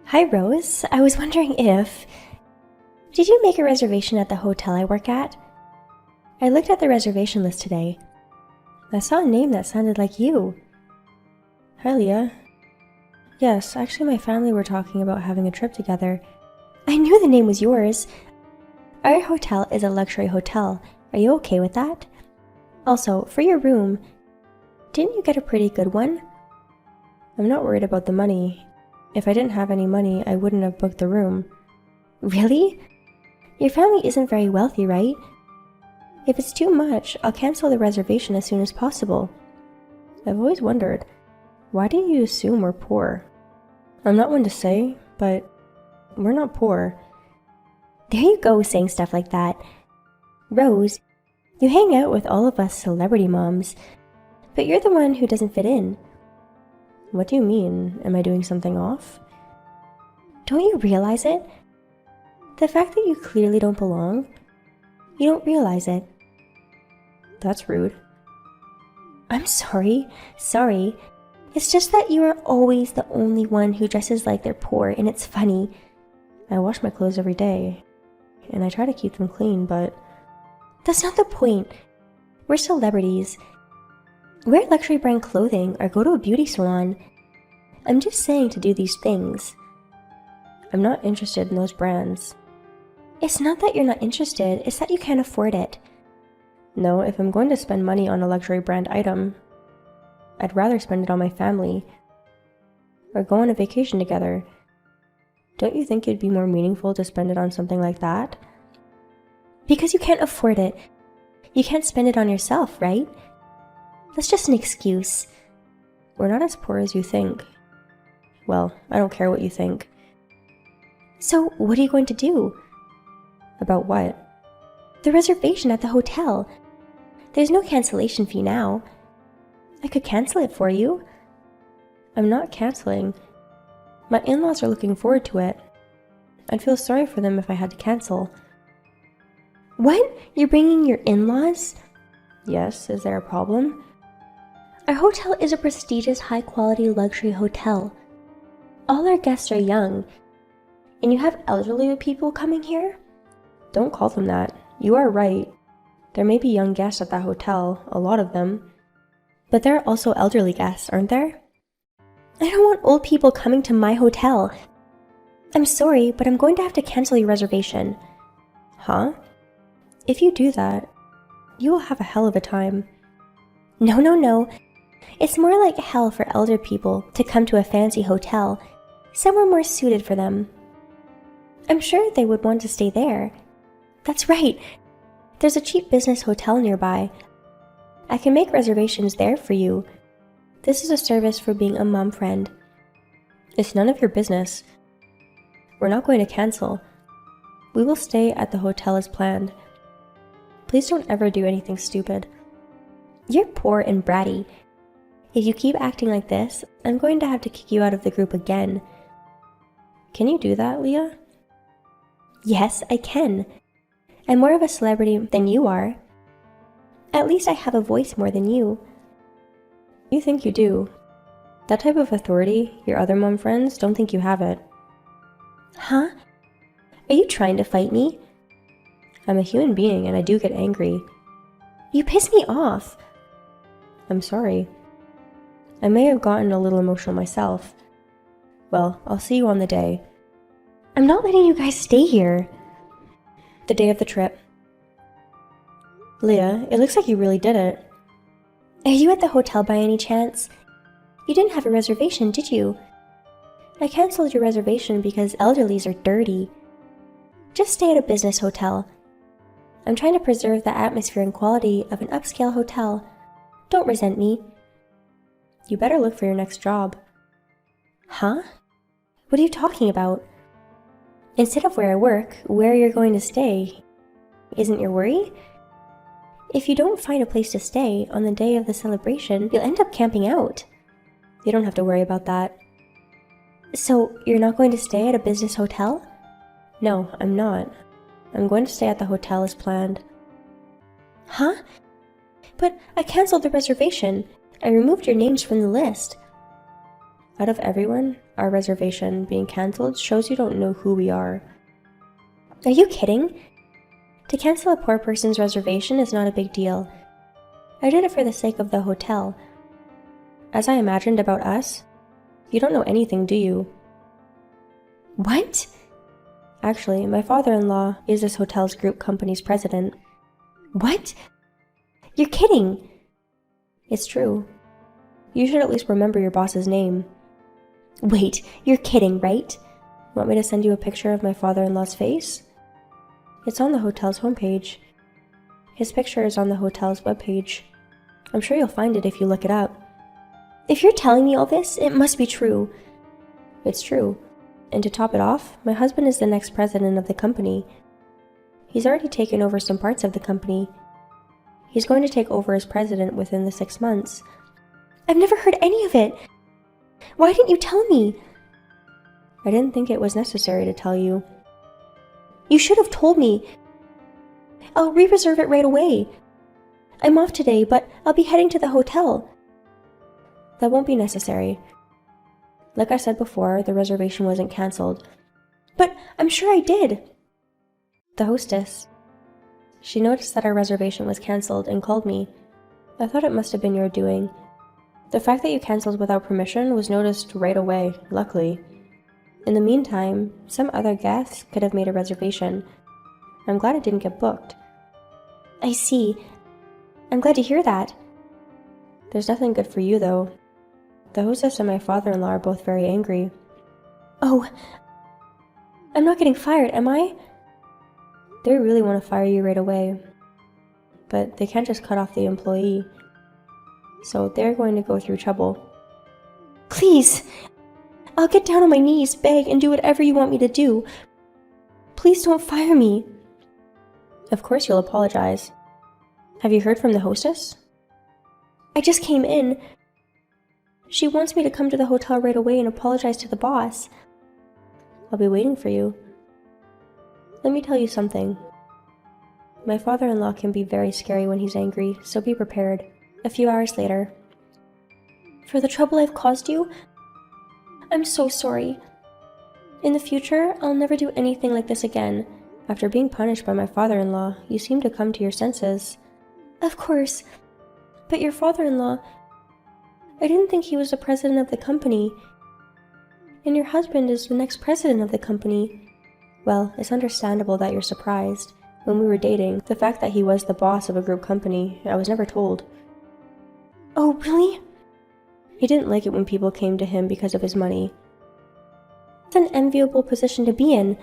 Hi, Rose. I was wondering if... Did you make a reservation at the hotel I work at? I looked at the reservation list today. I saw a name that sounded like you. Hi, Leah. Yes, actually my family were talking about having a trip together. I knew the name was yours. Our hotel is a luxury hotel. Are you okay with that? Also, for your room, didn't you get a pretty good one? I'm not worried about the money. If I didn't have any money, I wouldn't have booked the room. Really? Your family isn't very wealthy, right? If it's too much, I'll cancel the reservation as soon as possible. I've always wondered, why do you assume we're poor? I'm not one to say, but we're not poor. There you go saying stuff like that. Rose, you hang out with all of us celebrity moms, but you're the one who doesn't fit in. What do you mean? Am I doing something off? Don't you realize it? The fact that you clearly don't belong, you don't realize it. That's rude. I'm sorry. It's just that you are always the only one who dresses like they're poor, and it's funny. I wash my clothes every day, and I try to keep them clean, but... That's not the point. We're celebrities. Wear luxury brand clothing or go to a beauty salon. I'm just saying to do these things. I'm not interested in those brands. It's not that you're not interested, it's that you can't afford it. No, if I'm going to spend money on a luxury brand item, I'd rather spend it on my family or go on a vacation together. Don't you think it'd be more meaningful to spend it on something like that? Because you can't afford it. You can't spend it on yourself, right? That's just an excuse. We're not as poor as you think. Well, I don't care what you think. So, what are you going to do? About what? The reservation at the hotel. There's no cancellation fee now. I could cancel it for you. I'm not canceling. My in-laws are looking forward to it. I'd feel sorry for them if I had to cancel. What? You're bringing your in-laws? Yes, is there a problem? Our hotel is a prestigious, high-quality luxury hotel. All our guests are young. And you have elderly people coming here? Don't call them that. You are right. There may be young guests at that hotel, a lot of them. But there are also elderly guests, aren't there? I don't want old people coming to my hotel. I'm sorry, but I'm going to have to cancel your reservation. Huh? If you do that, you will have a hell of a time. No. It's more like hell for elder people to come to a fancy hotel, somewhere more suited for them. I'm sure they would want to stay there. That's right. There's a cheap business hotel nearby. I can make reservations there for you. This is a service for being a mom friend. It's none of your business. We're not going to cancel. We will stay at the hotel as planned. Please don't ever do anything stupid. You're poor and bratty. If you keep acting like this, I'm going to have to kick you out of the group again. Can you do that, Leah? Yes, I can. I'm more of a celebrity than you are. At least I have a voice more than you. You think you do. That type of authority, your other mom friends don't think you have it. Huh? Are you trying to fight me? I'm a human being and I do get angry. You piss me off. I'm sorry. I may have gotten a little emotional myself. Well, I'll see you on the day. I'm not letting you guys stay here. The day of the trip. Leah, it looks like you really did it. Are you at the hotel by any chance? You didn't have a reservation, did you? I canceled your reservation because elderlies are dirty. Just stay at a business hotel. I'm trying to preserve the atmosphere and quality of an upscale hotel. Don't resent me. You better look for your next job. Huh? What are you talking about? Instead of where I work, where you're going to stay isn't your worry? If you don't find a place to stay on the day of the celebration, you'll end up camping out. You don't have to worry about that. So, you're not going to stay at a business hotel? No, I'm not. I'm going to stay at the hotel as planned. Huh? But I canceled the reservation. I removed your names from the list. Out of everyone, our reservation being cancelled shows you don't know who we are. Are you kidding? To cancel a poor person's reservation is not a big deal. I did it for the sake of the hotel. As I imagined about us, you don't know anything, do you? What? Actually, my father-in-law is this hotel's group company's president. What? You're kidding! It's true. You should at least remember your boss's name. Wait, you're kidding, right? Want me to send you a picture of my father-in-law's face? It's on the hotel's homepage. His picture is on the hotel's webpage. I'm sure you'll find it if you look it up. If you're telling me all this, it must be true. It's true. And to top it off, my husband is the next president of the company. He's already taken over some parts of the company. He's going to take over as president within the 6 months. I've never heard any of it. Why didn't you tell me? I didn't think it was necessary to tell you. You should have told me. I'll re-reserve it right away. I'm off today, but I'll be heading to the hotel. That won't be necessary. Like I said before, the reservation wasn't cancelled. But I'm sure I did. The hostess. She noticed that our reservation was cancelled and called me. I thought it must have been your doing. The fact that you cancelled without permission was noticed right away, luckily. In the meantime, some other guests could have made a reservation. I'm glad it didn't get booked. I see. I'm glad to hear that. There's nothing good for you, though. The hostess and my father-in-law are both very angry. Oh, I'm not getting fired, am I? They really want to fire you right away. But they can't just cut off the employee. So they're going to go through trouble. Please! I'll get down on my knees, beg, and do whatever you want me to do. Please don't fire me. Of course you'll apologize. Have you heard from the hostess? I just came in. She wants me to come to the hotel right away and apologize to the boss. I'll be waiting for you. Let me tell you something. My father-in-law can be very scary when he's angry, so be prepared. A few hours later. For the trouble I've caused you, I'm so sorry. In the future, I'll never do anything like this again. After being punished by my father-in-law, you seem to come to your senses. Of course. But your father-in-law, I didn't think he was the president of the company. And your husband is the next president of the company. Well, it's understandable that you're surprised. When we were dating, the fact that he was the boss of a group company, I was never told. Oh, really? He didn't like it when people came to him because of his money. It's an enviable position to be in.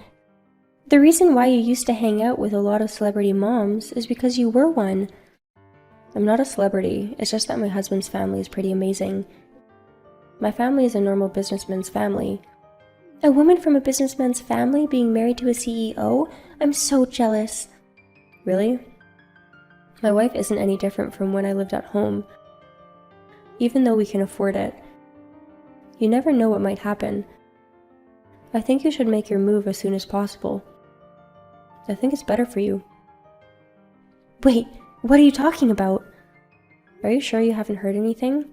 The reason why you used to hang out with a lot of celebrity moms is because you were one. I'm not a celebrity, it's just that my husband's family is pretty amazing. My family is a normal businessman's family. A woman from a businessman's family being married to a CEO? I'm so jealous. Really? My wife isn't any different from when I lived at home. Even though we can afford it. You never know what might happen. I think you should make your move as soon as possible. I think it's better for you. Wait, what are you talking about? Are you sure you haven't heard anything?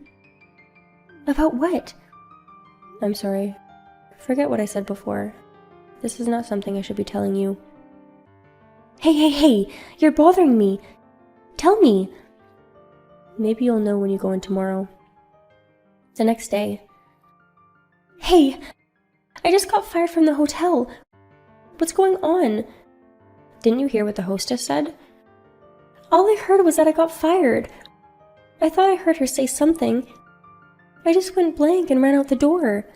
About what? I'm sorry. Forget what I said before. This is not something I should be telling you. Hey, you're bothering me. Tell me. Maybe you'll know when you go in tomorrow. The next day. Hey, I just got fired from the hotel. What's going on? Didn't you hear what the hostess said? All I heard was that I got fired. I thought I heard her say something. I just went blank and ran out the door.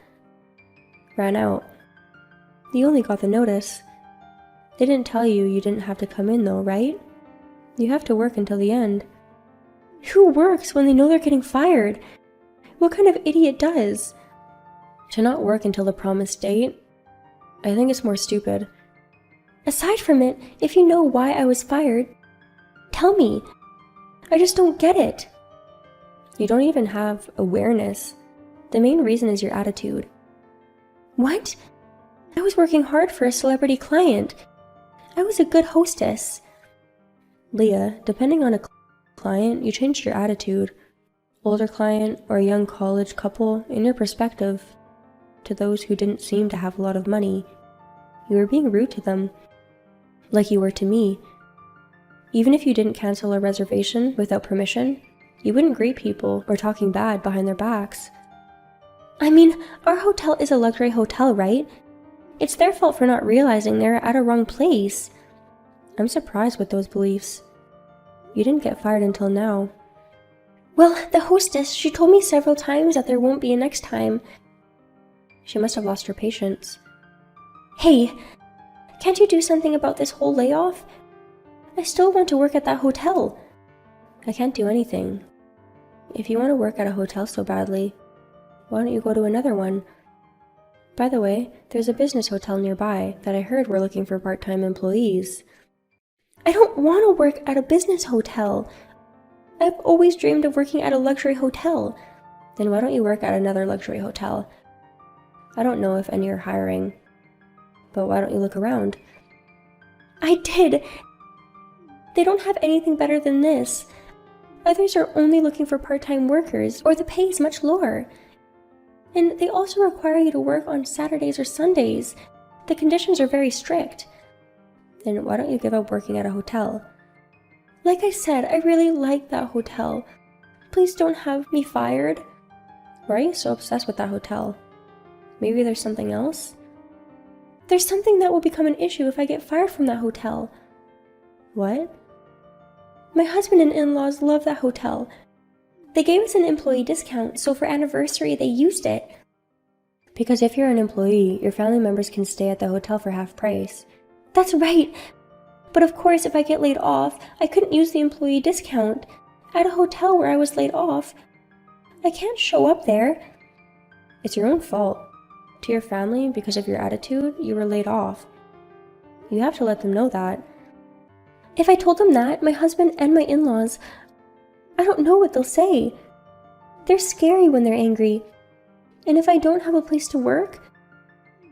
Ran out? You only got the notice. They didn't tell you you didn't have to come in though, right? You have to work until the end. Who works when they know they're getting fired? What kind of idiot does? To not work until the promised date? I think it's more stupid. Aside from it, if you know why I was fired, tell me. I just don't get it. You don't even have awareness. The main reason is your attitude. What? I was working hard for a celebrity client. I was a good hostess. Leah, depending on a client, you changed your attitude. Older client or a young college couple, in your perspective, to those who didn't seem to have a lot of money. You were being rude to them, like you were to me. Even if you didn't cancel a reservation without permission, you wouldn't greet people or talking bad behind their backs. I mean, our hotel is a luxury hotel, right? It's their fault for not realizing they're at a wrong place. I'm surprised with those beliefs. You didn't get fired until now. Well, the hostess, she told me several times that there won't be a next time. She must have lost her patience. Hey, can't you do something about this whole layoff? I still want to work at that hotel. I can't do anything. If you want to work at a hotel so badly, why don't you go to another one? By the way, there's a business hotel nearby that I heard we're looking for part-time employees. I don't want to work at a business hotel. I've always dreamed of working at a luxury hotel. Then why don't you work at another luxury hotel? I don't know if any are hiring, but why don't you look around? I did. They don't have anything better than this. Others are only looking for part-time workers, or the pay is much lower. And they also require you to work on Saturdays or Sundays. The conditions are very strict. Then why don't you give up working at a hotel? Like I said, I really like that hotel. Please don't have me fired. Why are you so obsessed with that hotel? Maybe there's something else? There's something that will become an issue if I get fired from that hotel. What? My husband and in-laws love that hotel. They gave us an employee discount, so for anniversary they used it. Because if you're an employee, your family members can stay at the hotel for half price. That's right. But of course, if I get laid off, I couldn't use the employee discount. At a hotel where I was laid off, I can't show up there. It's your own fault. To your family, because of your attitude, you were laid off. You have to let them know that. If I told them that, my husband and my in-laws, I don't know what they'll say. They're scary when they're angry. And if I don't have a place to work,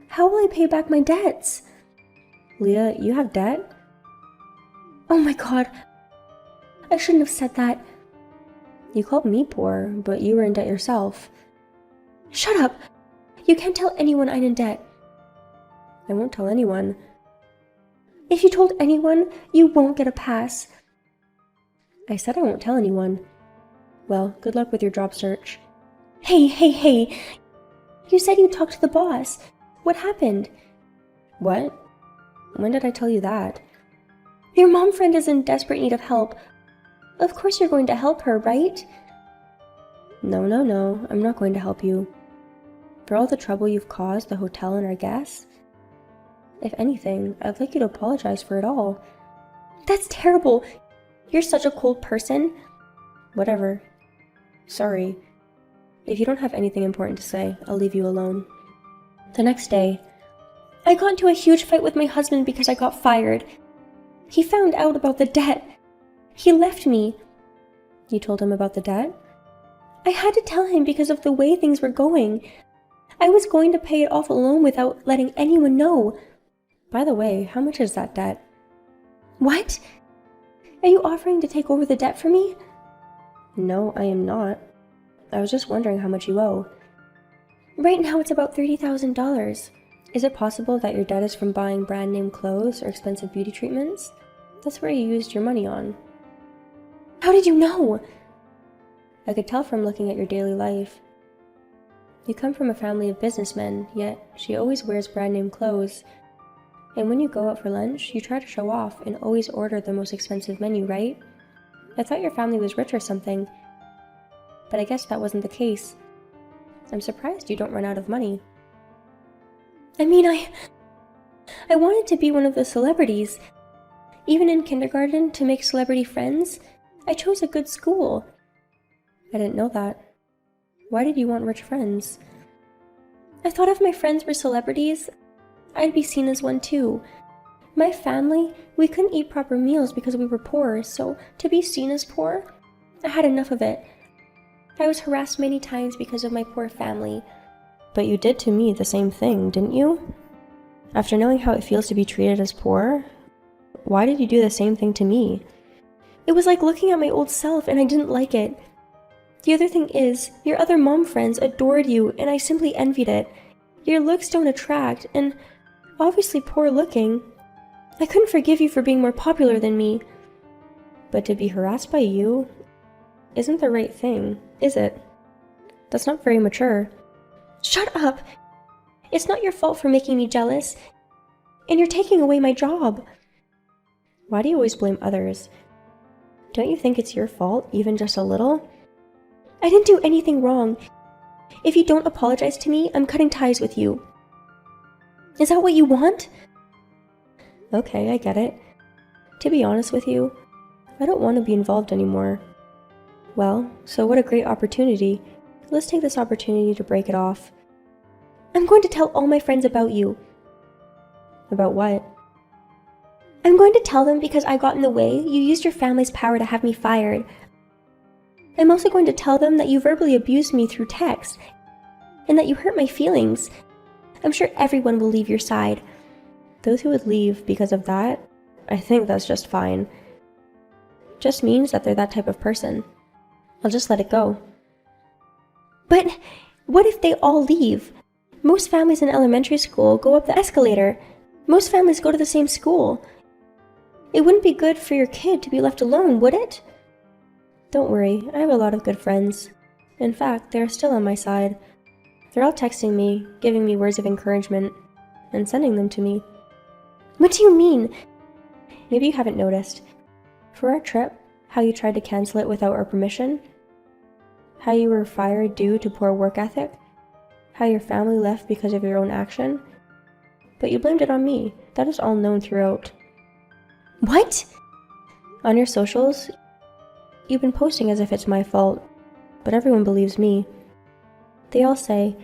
how will I pay back my debts? Leah, you have debt? Oh my god. I shouldn't have said that. You called me poor, but you were in debt yourself. Shut up! You can't tell anyone I'm in debt. I won't tell anyone. If you told anyone, you won't get a pass. I said I won't tell anyone. Well, good luck with your job search. Hey! You said you talked to the boss. What happened? What? When did I tell you that? Your mom friend is in desperate need of help. Of course you're going to help her, right? No, I'm not going to help you. For all the trouble you've caused the hotel and our guests? If anything, I'd like you to apologize for it all. That's terrible. You're such a cold person. Whatever. Sorry. If you don't have anything important to say, I'll leave you alone. The next day, I got into a huge fight with my husband because I got fired. He found out about the debt. He left me. You told him about the debt? I had to tell him because of the way things were going. I was going to pay it off alone without letting anyone know. By the way, how much is that debt? What? Are you offering to take over the debt for me? No, I am not. I was just wondering how much you owe. Right now it's about $30,000. Is it possible that your debt is from buying brand name clothes or expensive beauty treatments? That's where you used your money on. How did you know? I could tell from looking at your daily life. You come from a family of businessmen, yet she always wears brand name clothes. And when you go out for lunch, you try to show off and always order the most expensive menu, right? I thought your family was rich or something. But I guess that wasn't the case. I'm surprised you don't run out of money. I mean, I wanted to be one of the celebrities. Even in kindergarten, to make celebrity friends, I chose a good school. I didn't know that. Why did you want rich friends? I thought if my friends were celebrities, I'd be seen as one too. My family, we couldn't eat proper meals because we were poor, so to be seen as poor, I had enough of it. I was harassed many times because of my poor family. But you did to me the same thing, didn't you? After knowing how it feels to be treated as poor, why did you do the same thing to me? It was like looking at my old self and I didn't like it. The other thing is, your other mom friends adored you and I simply envied it. Your looks don't attract, and obviously poor looking. I couldn't forgive you for being more popular than me. But to be harassed by you isn't the right thing, is it? That's not very mature. Shut up! It's not your fault for making me jealous, and you're taking away my job. Why do you always blame others? Don't you think it's your fault, even just a little? I didn't do anything wrong. If you don't apologize to me, I'm cutting ties with you. Is that what you want? Okay, I get it. To be honest with you, I don't want to be involved anymore. Well, so what a great opportunity. Let's take this opportunity to break it off. I'm going to tell all my friends about you. About what? I'm going to tell them because I got in the way, you used your family's power to have me fired. I'm also going to tell them that you verbally abused me through text, and that you hurt my feelings. I'm sure everyone will leave your side. Those who would leave because of that, I think that's just fine. Just means that they're that type of person. I'll just let it go. But what if they all leave? Most families in elementary school go up the escalator. Most families go to the same school. It wouldn't be good for your kid to be left alone, would it? Don't worry, I have a lot of good friends. In fact, they are still on my side. They're all texting me, giving me words of encouragement, and sending them to me. What do you mean? Maybe you haven't noticed. For our trip, how you tried to cancel it without our permission? How you were fired due to poor work ethic? How your family left because of your own action? But you blamed it on me. That is all known throughout. What? On your socials, you've been posting as if it's my fault, but everyone believes me. They all say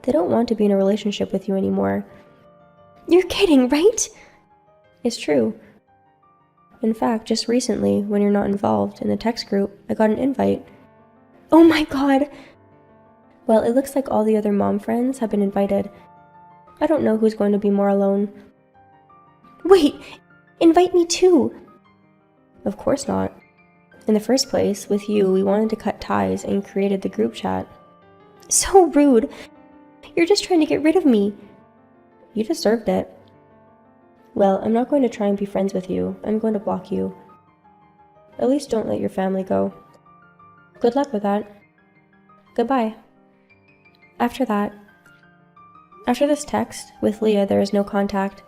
they don't want to be in a relationship with you anymore. You're kidding, right? It's true. In fact, just recently, when you're not involved in the text group, I got an invite. Oh my god! Well, it looks like all the other mom friends have been invited. I don't know who's going to be more alone. Wait! Invite me too! Of course not. In the first place, with you, we wanted to cut ties and created the group chat. So rude! You're just trying to get rid of me. You deserved it. Well, I'm not going to try and be friends with you. I'm going to block you. At least don't let your family go. Good luck with that. Goodbye. After this text, with Leah there is no contact.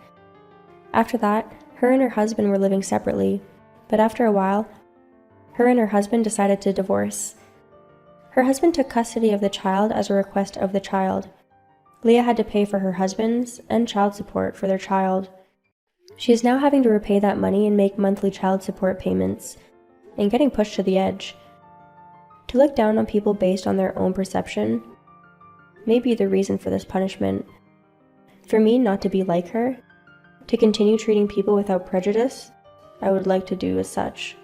After that, her and her husband were living separately, but after a while, her and her husband decided to divorce. Her husband took custody of the child as a request of the child. Leah had to pay for her husband's and child support for their child. She is now having to repay that money and make monthly child support payments, and getting pushed to the edge. To look down on people based on their own perception may be the reason for this punishment. For me not to be like her, to continue treating people without prejudice, I would like to do as such.